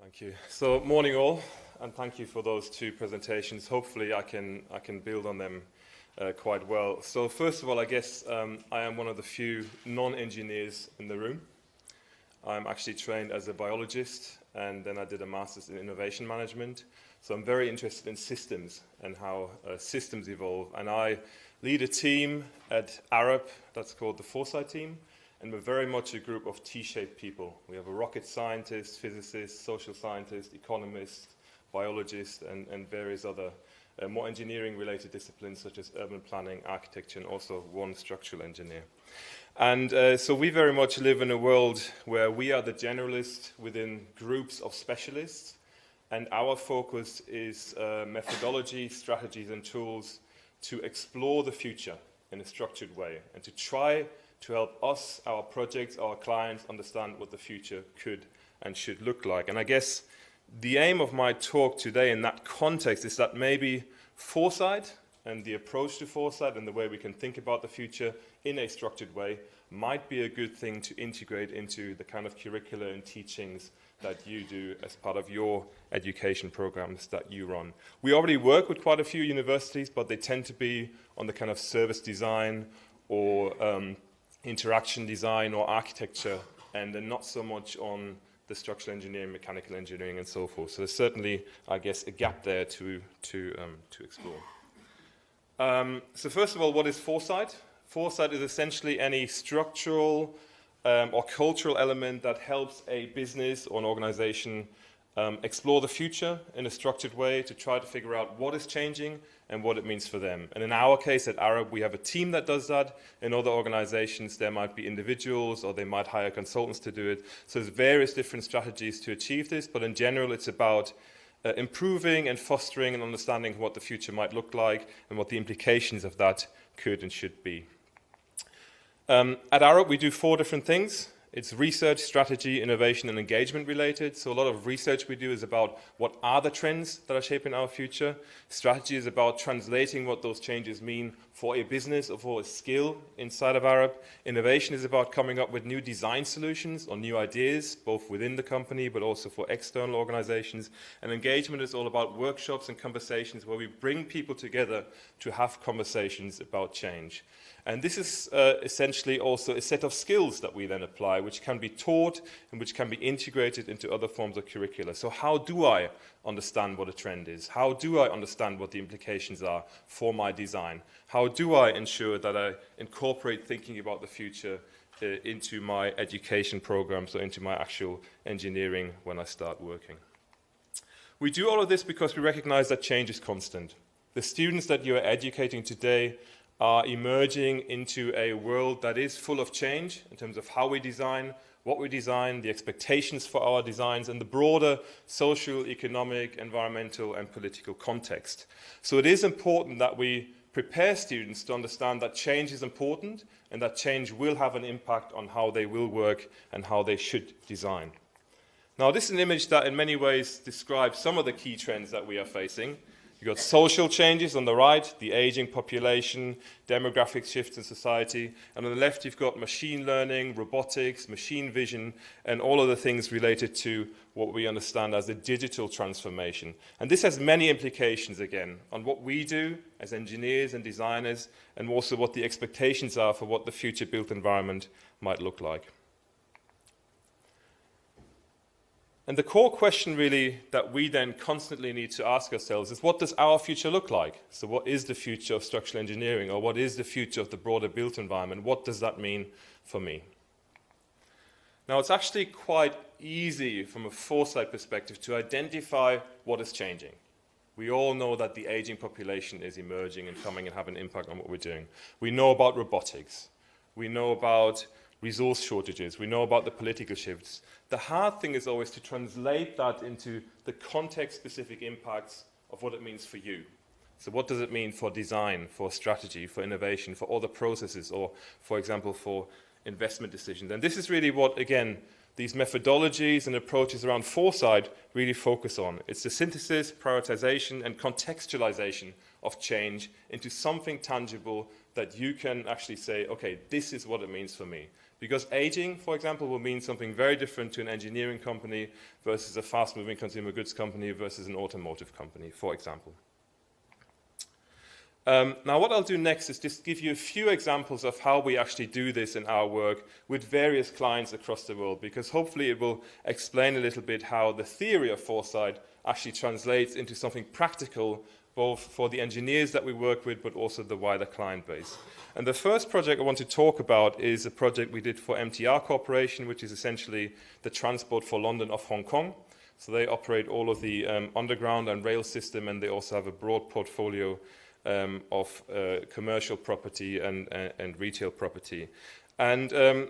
Thank you. So, morning all, and thank you for those two presentations. Hopefully I can build on them quite well. So first of all, I guess I am one of the few non-engineers in the room. I'm actually trained as a biologist, and then I did a master's in innovation management. So I'm very interested in systems and how systems evolve. And I lead a team at Arup that's called the Foresight team. And we're very much a group of T-shaped people. We have a rocket scientist, physicist, social scientist, economist, biologist, and various other more engineering-related disciplines such as urban planning, architecture, and also one structural engineer. And so we very much live in a world where we are the generalists within groups of specialists, and our focus is methodology, strategies, and tools to explore the future in a structured way and to try to help us, our projects, our clients understand what the future could and should look like. And I guess the aim of my talk today in that context is that maybe foresight and the approach to foresight and the way we can think about the future in a structured way might be a good thing to integrate into the kind of curricula and teachings that you do as part of your education programs that you run. We already work with quite a few universities, but they tend to be on the kind of service design or interaction design or architecture, and then not so much on the structural engineering, mechanical engineering, and so forth. So there's certainly, I guess, a gap there to explore. So first of all, what is foresight? Foresight is essentially any structural or cultural element that helps a business or an organization explore the future in a structured way to try to figure out what is changing and what it means for them. And in our case at Arup, we have a team that does that. In other organizations, there might be individuals or they might hire consultants to do it. So there's various different strategies to achieve this, but in general, it's about improving and fostering and understanding what the future might look like and what the implications of that could and should be. At Arup, we do 4 different things. It's research, strategy, innovation, and engagement related. So a lot of research we do is about what are the trends that are shaping our future. Strategy is about translating what those changes mean for a business or for a skill inside of Arup. Innovation is about coming up with new design solutions or new ideas, both within the company but also for external organizations. And engagement is all about workshops and conversations where we bring people together to have conversations about change. And this is essentially also a set of skills that we then apply, which can be taught and which can be integrated into other forms of curricula. So how do I understand what a trend is? How do I understand what the implications are for my design? How do I ensure that I incorporate thinking about the future into my education programs or into my actual engineering when I start working? We do all of this because we recognize that change is constant. The students that you are educating today are emerging into a world that is full of change in terms of how we design, what we design, the expectations for our designs, and the broader social, economic, environmental, and political context. So it is important that we prepare students to understand that change is important and that change will have an impact on how they will work and how they should design. Now, this is an image that in many ways describes some of the key trends that we are facing. You've got social changes on the right, the aging population, demographic shifts in society, and on the left you've got machine learning, robotics, machine vision, and all of the things related to what we understand as the digital transformation. And this has many implications, again, on what we do as engineers and designers, and also what the expectations are for what the future built environment might look like. And the core question really that we then constantly need to ask ourselves is, what does our future look like? So what is the future of structural engineering, or what is the future of the broader built environment? What does that mean for me? Now, it's actually quite easy from a foresight perspective to identify what is changing. We all know that the aging population is emerging and coming and having an impact on what we're doing. We know about robotics. We know about resource shortages. We know about the political shifts. The hard thing is always to translate that into the context-specific impacts of what it means for you. So what does it mean for design, for strategy, for innovation, for all the processes, or, for example, for investment decisions? And this is really what, again, these methodologies and approaches around foresight really focus on. It's the synthesis, prioritization, and contextualization of change into something tangible that you can actually say, okay, this is what it means for me. Because aging, for example, will mean something very different to an engineering company versus a fast-moving consumer goods company versus an automotive company, for example. Now what I'll do next is just give you a few examples of how we actually do this in our work with various clients across the world, because hopefully it will explain a little bit how the theory of foresight actually translates into something practical, both for the engineers that we work with, but also the wider client base. And the first project I want to talk about is a project we did for MTR Corporation, which is essentially the Transport for London of Hong Kong. So they operate all of the underground and rail system, and they also have a broad portfolio of commercial property and retail property. And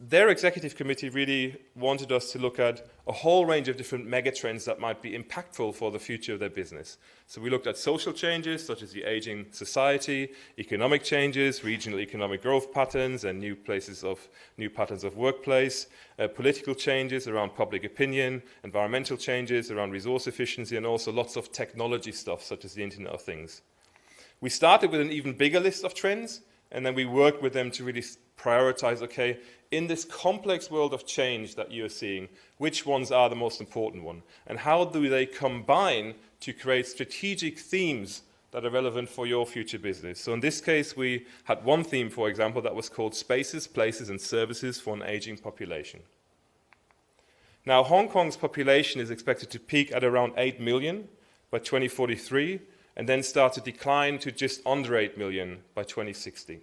their executive committee really wanted us to look at a whole range of different megatrends that might be impactful for the future of their business. So we looked at social changes, such as the aging society, economic changes, regional economic growth patterns, and new patterns of workplace, political changes around public opinion, environmental changes around resource efficiency, and also lots of technology stuff, such as the Internet of Things. We started with an even bigger list of trends, and then we worked with them to really prioritize, okay, in this complex world of change that you're seeing, which ones are the most important one? And how do they combine to create strategic themes that are relevant for your future business? So in this case, we had one theme, for example, that was called Spaces, Places, and Services for an Aging Population. Now, Hong Kong's population is expected to peak at around 8 million by 2043, and then start to decline to just under 8 million by 2060.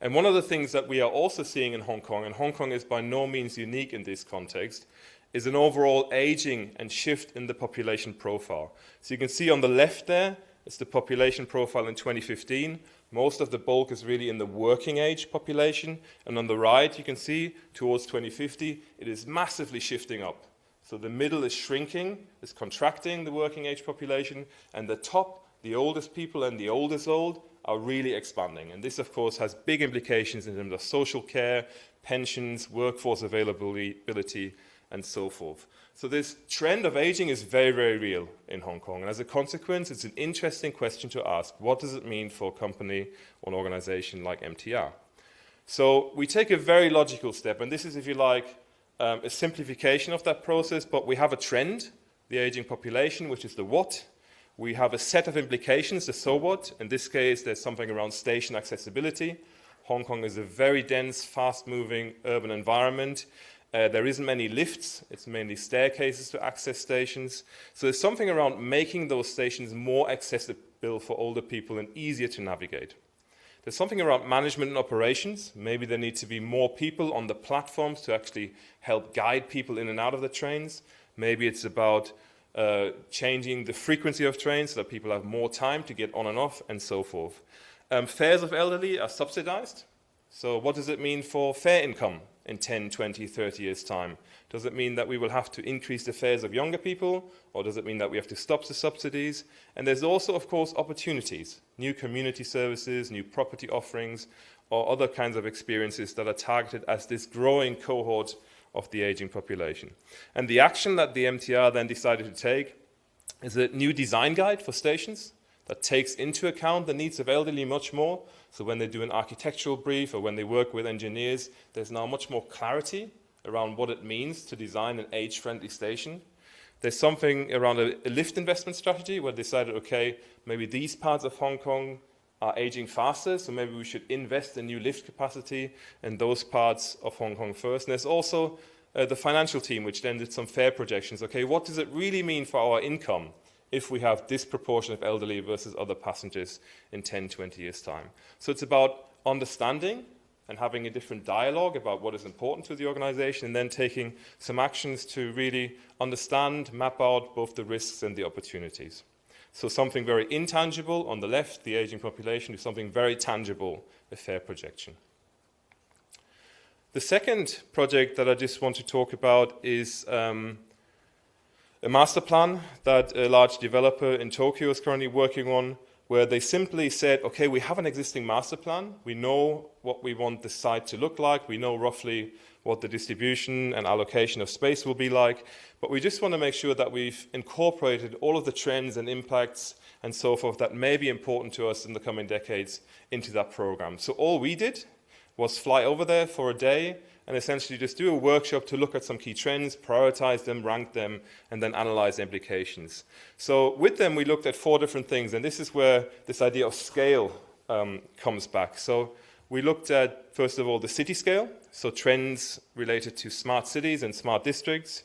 And one of the things that we are also seeing in Hong Kong, and Hong Kong is by no means unique in this context, is an overall aging and shift in the population profile. So you can see on the left there, it's the population profile in 2015. Most of the bulk is really in the working age population. And on the right, you can see towards 2050, it is massively shifting up. So the middle is shrinking, is contracting the working age population, and the top, the oldest people and the oldest old, are really expanding. And this, of course, has big implications in terms of social care, pensions, workforce availability, and so forth. So this trend of aging is very, very real in Hong Kong. And as a consequence, it's an interesting question to ask. What does it mean for a company or an organization like MTR? So we take a very logical step, and this is, if you like, a simplification of that process, but we have a trend, the aging population, which is the what. We have a set of implications, the so what. In this case, there's something around station accessibility. Hong Kong is a very dense, fast-moving urban environment. There isn't many lifts. It's mainly staircases to access stations. So there's something around making those stations more accessible for older people and easier to navigate. There's something around management and operations. Maybe there need to be more people on the platforms to actually help guide people in and out of the trains. Maybe it's about changing the frequency of trains so that people have more time to get on and off, and so forth. Fares of elderly are subsidized. So what does it mean for fare income in 10, 20, 30 years' time? Does it mean that we will have to increase the fares of younger people, or does it mean that we have to stop the subsidies? And there's also, of course, opportunities, new community services, new property offerings, or other kinds of experiences that are targeted as this growing cohort of the aging population. And the action that the MTR then decided to take is a new design guide for stations that takes into account the needs of elderly much more. So when they do an architectural brief or when they work with engineers, there's now much more clarity around what it means to design an age-friendly station. There's something around a lift investment strategy where they decided, okay, maybe these parts of Hong Kong are aging faster, so maybe we should invest in new lift capacity in those parts of Hong Kong first. And there's also the financial team, which then did some fare projections. Okay, what does it really mean for our income if we have this proportion of elderly versus other passengers in 10, 20 years' time? So it's about understanding and having a different dialogue about what is important to the organization, and then taking some actions to really understand, map out both the risks and the opportunities. So something very intangible on the left, the aging population, is something very tangible, a fare projection. The second project that I just want to talk about is a master plan that a large developer in Tokyo is currently working on, where they simply said, okay, we have an existing master plan. We know what we want the site to look like. We know roughly what the distribution and allocation of space will be like. But we just want to make sure that we've incorporated all of the trends and impacts and so forth that may be important to us in the coming decades into that program. So all we did was fly over there for a day and essentially just do a workshop to look at some key trends, prioritize them, rank them, and then analyze the implications. So with them, we looked at 4 different things, and this is where this idea of scale comes back. So we looked at, first of all, the city scale, so trends related to smart cities and smart districts.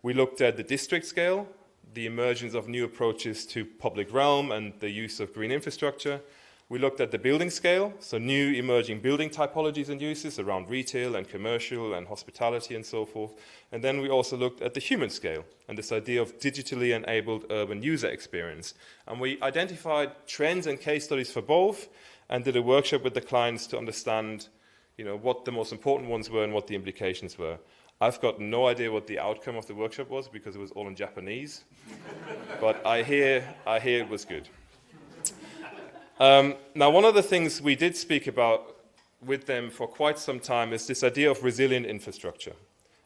We looked at the district scale, the emergence of new approaches to public realm and the use of green infrastructure. We looked at the building scale, so new emerging building typologies and uses around retail and commercial and hospitality and so forth. And then we also looked at the human scale and this idea of digitally enabled urban user experience. And we identified trends and case studies for both and did a workshop with the clients to understand, what the most important ones were and what the implications were. I've got no idea what the outcome of the workshop was because it was all in Japanese, but I hear it was good. Now, one of the things we did speak about with them for quite some time is this idea of resilient infrastructure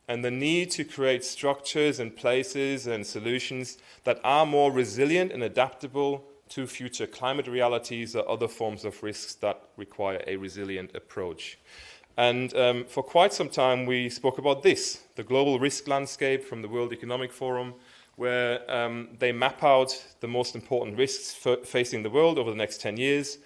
and the need to create structures and places and solutions that are more resilient and adaptable to future climate realities or other forms of risks that require a resilient approach. And for quite some time, we spoke about this, the global risk landscape from the World Economic Forum, where they map out the most important risks facing the world over the next 10 years.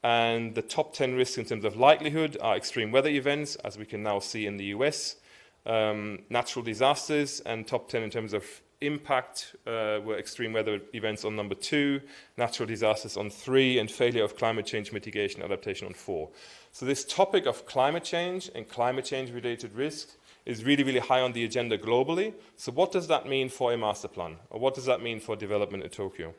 And the top 10 risks in terms of likelihood are extreme weather events, as we can now see in the US, natural disasters, and top 10 in terms of impact were extreme weather events on number 2, natural disasters on 3, and failure of climate change mitigation adaptation on 4. So this topic of climate change and climate change related risks is really, really high on the agenda globally. So what does that mean for a master plan? Or what does that mean for development in Tokyo?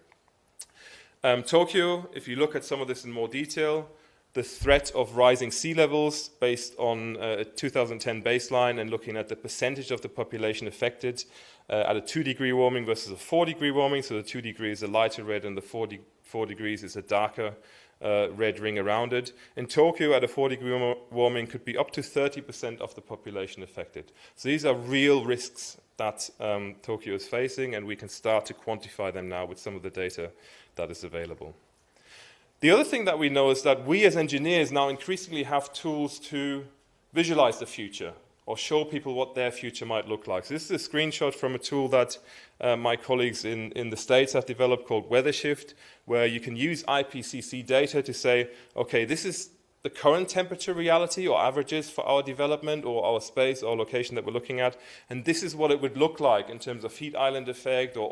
Tokyo, if you look at some of this in more detail, the threat of rising sea levels based on a 2010 baseline and looking at the percentage of the population affected at a 2-degree warming versus a 4-degree warming. So the 2 degrees is a lighter red and the 4 degrees is a darker red ring around it. In Tokyo, at a 4-degree warming, could be up to 30% of the population affected. So these are real risks that Tokyo is facing, and we can start to quantify them now with some of the data that is available. The other thing that we know is that we as engineers now increasingly have tools to visualize the future or show people what their future might look like. So this is a screenshot from a tool that my colleagues in the States have developed called WeatherShift, where you can use IPCC data to say, okay, this is the current temperature reality or averages for our development or our space or location that we're looking at, and this is what it would look like in terms of heat island effect or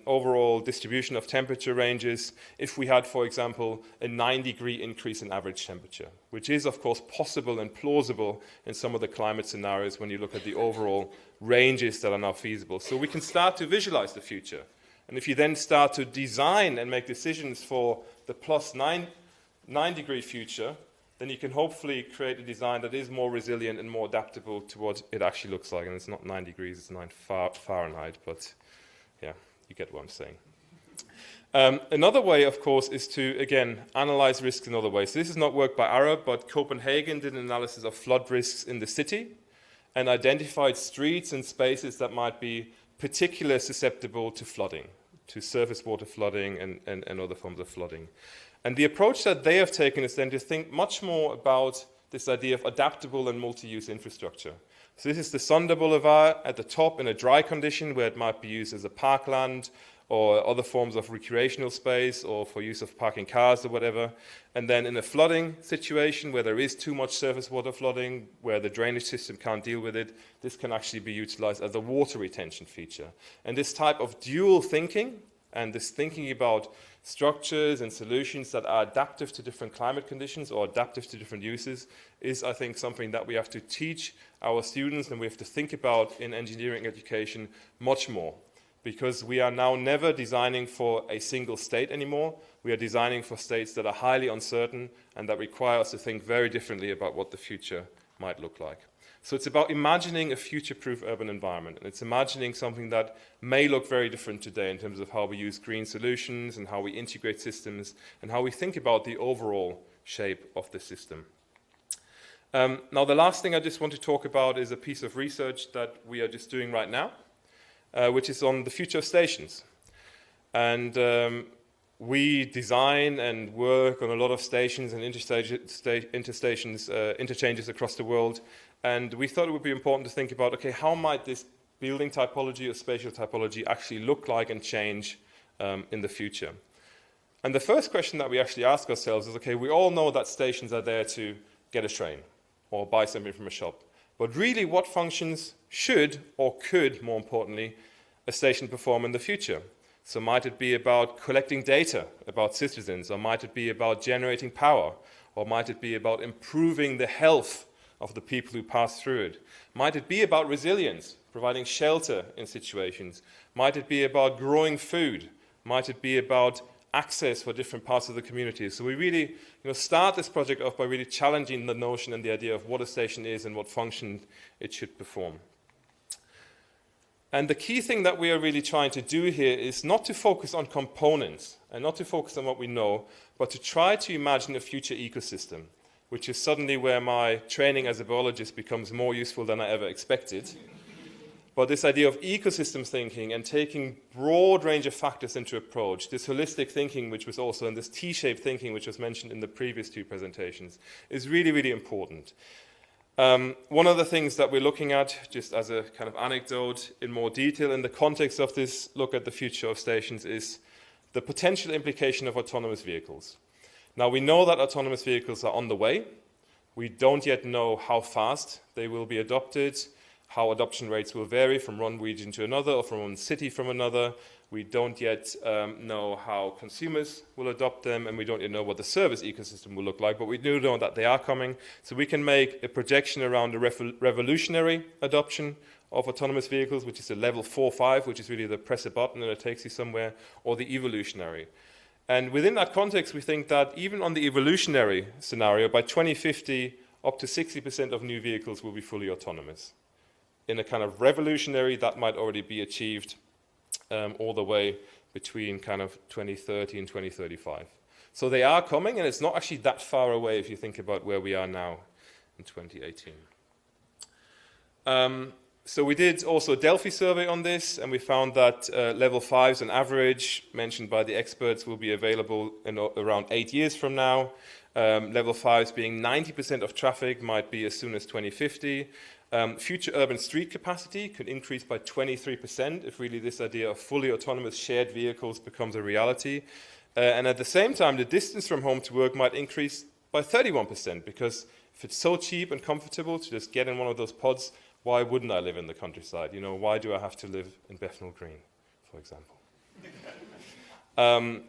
overall distribution of temperature ranges if we had, for example, a 9-degree increase in average temperature, which is, of course, possible and plausible in some of the climate scenarios when you look at the overall ranges that are now feasible. So we can start to visualize the future. And if you then start to design and make decisions for the plus 9-degree future, then you can hopefully create a design that is more resilient and more adaptable to what it actually looks like. And it's not 9 degrees, it's 9 Fahrenheit, but yeah, you get what I'm saying. Another way, of course, is to, again, analyze risks in other ways. So this is not work by Arup, but Copenhagen did an analysis of flood risks in the city and identified streets and spaces that might be particularly susceptible to flooding, to surface water flooding and other forms of flooding. And the approach that they have taken is then to think much more about this idea of adaptable and multi-use infrastructure. So this is the Sonder Boulevard at the top in a dry condition where it might be used as a parkland or other forms of recreational space or for use of parking cars or whatever. And then in a flooding situation where there is too much surface water flooding, where the drainage system can't deal with it, this can actually be utilized as a water retention feature. And this type of dual thinking and this thinking about structures and solutions that are adaptive to different climate conditions or adaptive to different uses is, I think, something that we have to teach our students and we have to think about in engineering education much more, because we are now never designing for a single state anymore. We are designing for states that are highly uncertain and that require us to think very differently about what the future might look like. So it's about imagining a future-proof urban environment, and it's imagining something that may look very different today in terms of how we use green solutions and how we integrate systems and how we think about the overall shape of the system. Now, the last thing I just want to talk about is a piece of research that we are just doing right now, which is on the future of stations. And we design and work on a lot of stations and interchanges across the world, and we thought it would be important to think about, okay, how might this building typology or spatial typology actually look like and change in the future? And the first question that we actually ask ourselves is, okay, we all know that stations are there to get a train or buy something from a shop, but really what functions should, or could, more importantly, a station perform in the future? So might it be about collecting data about citizens, or might it be about generating power, or might it be about improving the health of the people who pass through it? Might it be about resilience, providing shelter in situations? Might it be about growing food? Might it be about access for different parts of the community? So we really start this project off by really challenging the notion and the idea of what a station is and what function it should perform. And the key thing that we are really trying to do here is not to focus on components and not to focus on what we know, but to try to imagine a future ecosystem, which is suddenly where my training as a biologist becomes more useful than I ever expected. But this idea of ecosystem thinking and taking broad range of factors into approach, this holistic thinking, which was also in this T-shaped thinking, which was mentioned in the previous two presentations, is really, really important. One of the things that we're looking at, just as a kind of anecdote in more detail in the context of this look at the future of stations, is the potential implication of autonomous vehicles. Now, we know that autonomous vehicles are on the way. We don't yet know how fast they will be adopted, how adoption rates will vary from one region to another or from one city from another. We don't yet know how consumers will adopt them, and we don't yet know what the service ecosystem will look like, but we do know that they are coming. So we can make a projection around the revolutionary adoption of autonomous vehicles, which is a level 4-5, which is really the press a button and it takes you somewhere, or the evolutionary. And within that context, we think that even on the evolutionary scenario, by 2050, up to 60% of new vehicles will be fully autonomous. In a kind of revolutionary, that might already be achieved all the way between kind of 2030 and 2035. So they are coming, and it's not actually that far away if you think about where we are now in 2018. So we did also a Delphi survey on this, and we found that level 5s on average, mentioned by the experts, will be available in around 8 years from now. Level 5s being 90% of traffic might be as soon as 2050. Future urban street capacity could increase by 23% if really this idea of fully autonomous shared vehicles becomes a reality. And at the same time, the distance from home to work might increase by 31%, because if it's so cheap and comfortable to just get in one of those pods, why wouldn't I live in the countryside? Why do I have to live in Bethnal Green, for example?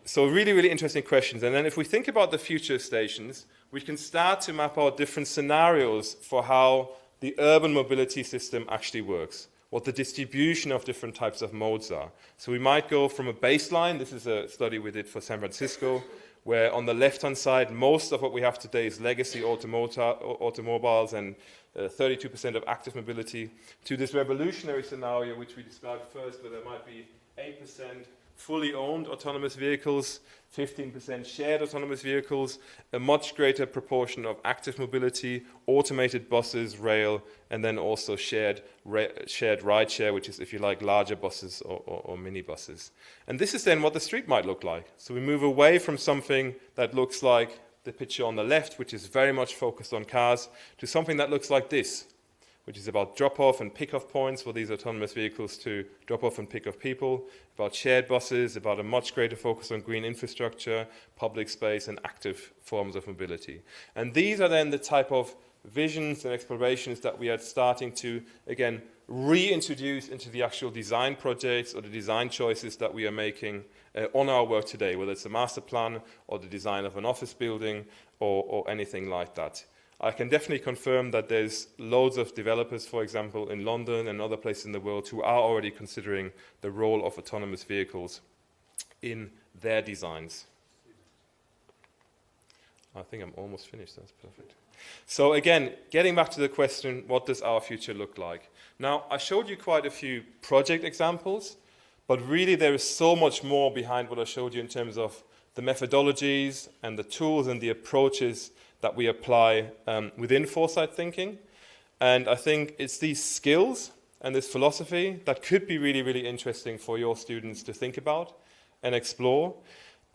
So really, really interesting questions. And then if we think about the future stations, we can start to map out different scenarios for how the urban mobility system actually works, what the distribution of different types of modes are. So we might go from a baseline. This is a study we did for San Francisco, where on the left-hand side, most of what we have today is legacy automobiles and 32% of active mobility, to this revolutionary scenario, which we described first, where there might be 8% fully owned autonomous vehicles, 15% shared autonomous vehicles, a much greater proportion of active mobility, automated buses, rail, and then also shared rideshare, which is, if you like, larger buses or minibuses. And this is then what the street might look like. So we move away from something that looks like the picture on the left, which is very much focused on cars, to something that looks like this, which is about drop-off and pick-off points for these autonomous vehicles to drop off and pick up people, about shared buses, about a much greater focus on green infrastructure, public space, and active forms of mobility. And these are then the type of visions and explorations that we are starting to, again, reintroduce into the actual design projects or the design choices that we are making on our work today, whether it's a master plan or the design of an office building or anything like that. I can definitely confirm that there's loads of developers, for example, in London and other places in the world who are already considering the role of autonomous vehicles in their designs. I think I'm almost finished. That's perfect. So again, getting back to the question, what does our future look like? Now, I showed you quite a few project examples, but really there is so much more behind what I showed you in terms of the methodologies and the tools and the approaches that we apply within Foresight thinking. And I think it's these skills and this philosophy that could be really, really interesting for your students to think about and explore.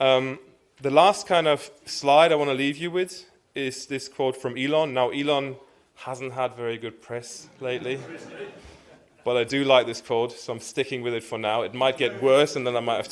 The last kind of slide I want to leave you with is this quote from Elon. Now, Elon hasn't had very good press lately, but I do like this quote, so I'm sticking with it for now. It might get worse, and then I might have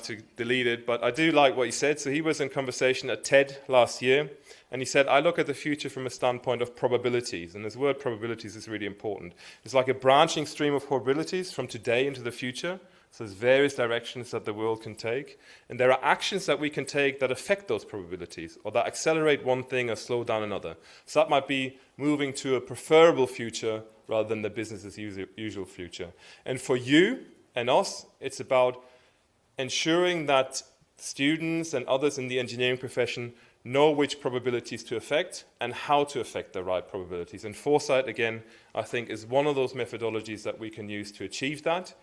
to delete it, but I do like what he said. So he was in conversation at TED last year, and he said, I look at the future from a standpoint of probabilities, and this word probabilities is really important. It's like a branching stream of probabilities from today into the future. So there's various directions that the world can take, and there are actions that we can take that affect those probabilities, or that accelerate one thing or slow down another. So that might be moving to a preferable future rather than the business as usual future. And for you and us, it's about ensuring that students and others in the engineering profession know which probabilities to affect and how to affect the right probabilities. And Foresight, again, I think is one of those methodologies that we can use to achieve that.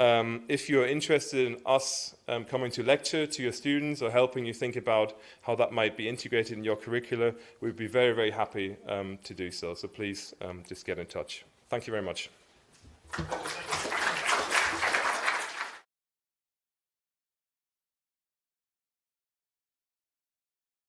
If you're interested in us coming to lecture to your students or helping you think about how that might be integrated in your curricula, we'd be very, very happy to do so. So please just get in touch. Thank you very much.